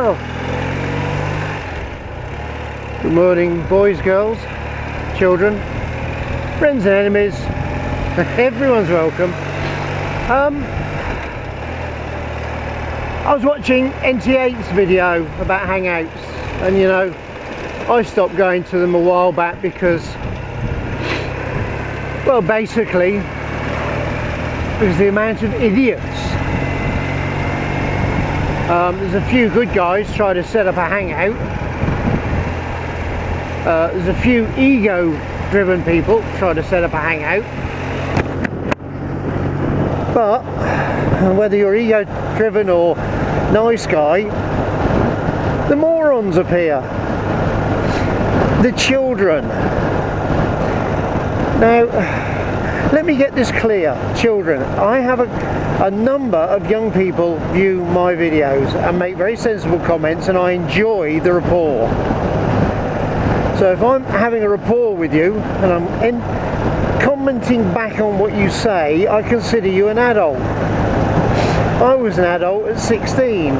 Well, good morning, boys, girls, children, friends and enemies. Everyone's welcome. I was watching NT8's video about hangouts, and you know, I stopped going to them a while back because, well, basically because the amount of idiots. There's a few good guys try to set up a hangout. There's a few ego-driven people try to set up a hangout. But whether you're ego-driven or nice guy, the morons appear. The children. Now, let me get this clear, children. I have a number of young people view my videos and make very sensible comments, and I enjoy the rapport. So if I'm having a rapport with you and I'm commenting back on what you say, I consider you an adult. I was an adult at 16.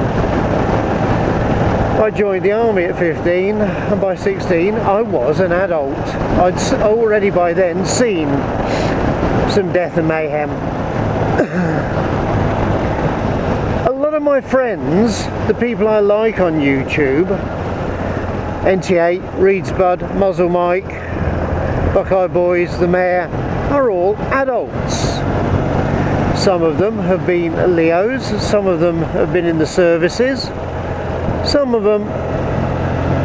I joined the army at 15, and by 16 I was an adult. I'd already by then seen some death and mayhem. A lot of my friends, the people I like on YouTube, NT8, Reed's Bud, Muzzle Mike, Buckeye Boys, the Mayor, are all adults. Some of them have been Leos, some of them have been in the services, some of them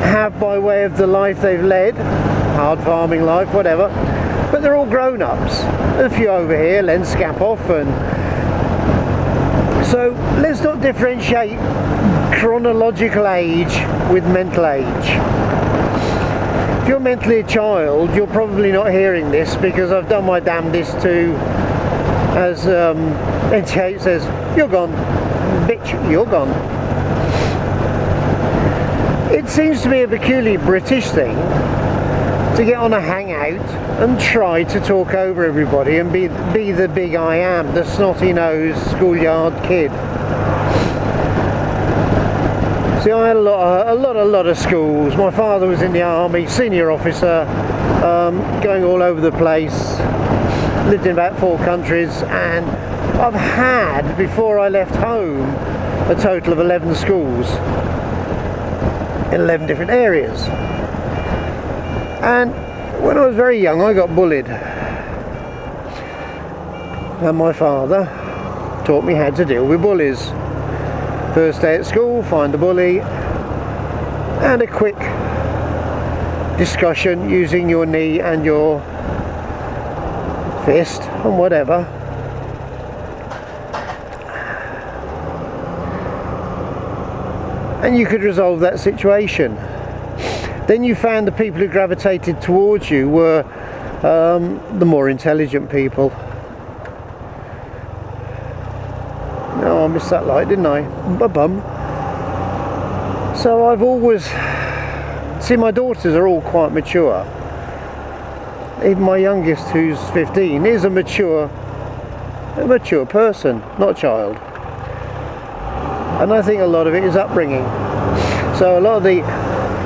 have by way of the life they've led, hard farming life, whatever, but they're all grown-ups. A few over here, Len Scapoff, and so let's not differentiate chronological age with mental age. If you're mentally a child, you're probably not hearing this, because I've done my damnedest to, as NT8 says, you're gone, bitch, you're gone. It seems to be a peculiarly British thing to get on a hangout and try to talk over everybody and be the big I am, the snotty-nosed schoolyard kid. See, I had a lot of schools. My father was in the army, senior officer, going all over the place, lived in about 4 countries, and I've had, before I left home, a total of 11 schools in 11 different areas. And when I was very young, I got bullied, and my father taught me how to deal with bullies. First day at school, find the bully, and a quick discussion using your knee and your fist and whatever. And you could resolve that situation. Then you found the people who gravitated towards you were the more intelligent people. Oh, I missed that light, didn't I? Bum. So I've always... See, my daughters are all quite mature. Even my youngest, who's 15, is a mature person, not a child. And I think a lot of it is upbringing. So a lot of the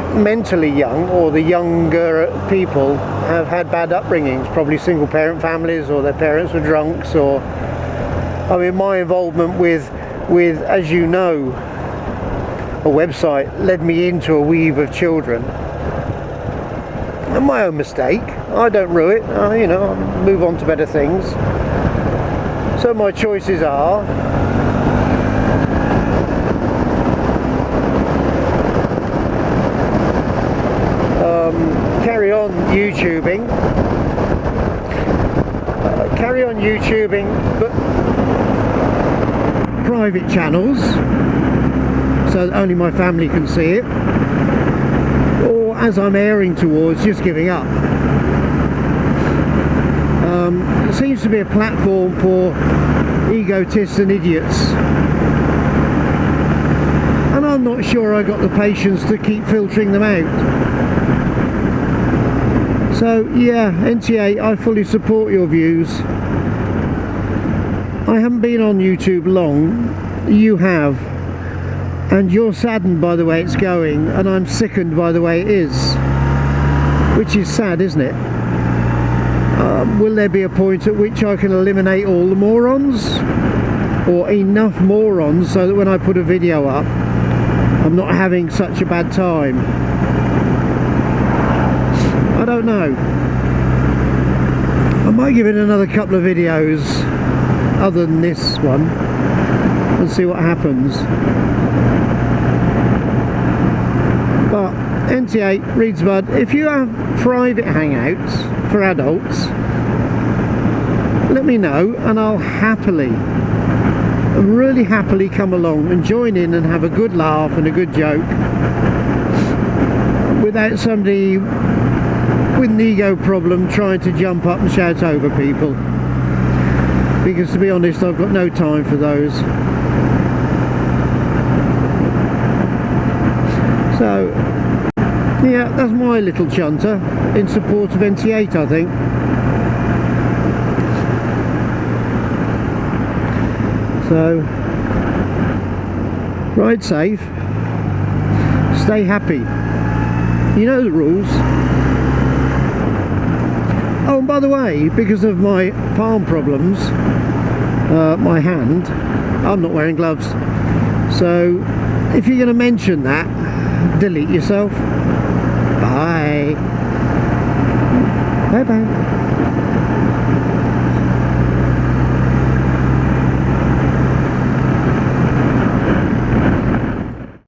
mentally young, or the younger people, have had bad upbringings, probably single parent families, or their parents were drunks, or... I mean, my involvement with, as you know, a website led me into a weave of children. And my own mistake. I don't rue it. You know, I move on to better things. So my choices are... carry on YouTubing. But private channels, so that only my family can see it, or as I'm airing towards, just giving up. It seems to be a platform for egotists and idiots, and I'm not sure I got the patience to keep filtering them out. So yeah, NT8, I fully support your views. I haven't been on YouTube long. You have. and you're saddened by the way it's going, and I'm sickened by the way it is, which is sad, isn't it? Will there be a point at which I can eliminate all the morons, or enough morons so that when I put a video up I'm not having such a bad time? I don't know. I might give it another couple of videos other than this one and see what happens. But NT8 reads bud. If you have private hangouts for adults, let me know and I'll really happily come along and join in and have a good laugh and a good joke without somebody with an ego problem trying to jump up and shout over people, because to be honest I've got no time for those. So yeah, that's my little chunter in support of NT8, I think. So ride safe, stay happy, you know the rules. Oh, and by the way, because of my palm problems, my hand, I'm not wearing gloves, so if you're going to mention that, delete yourself. Bye. Bye bye.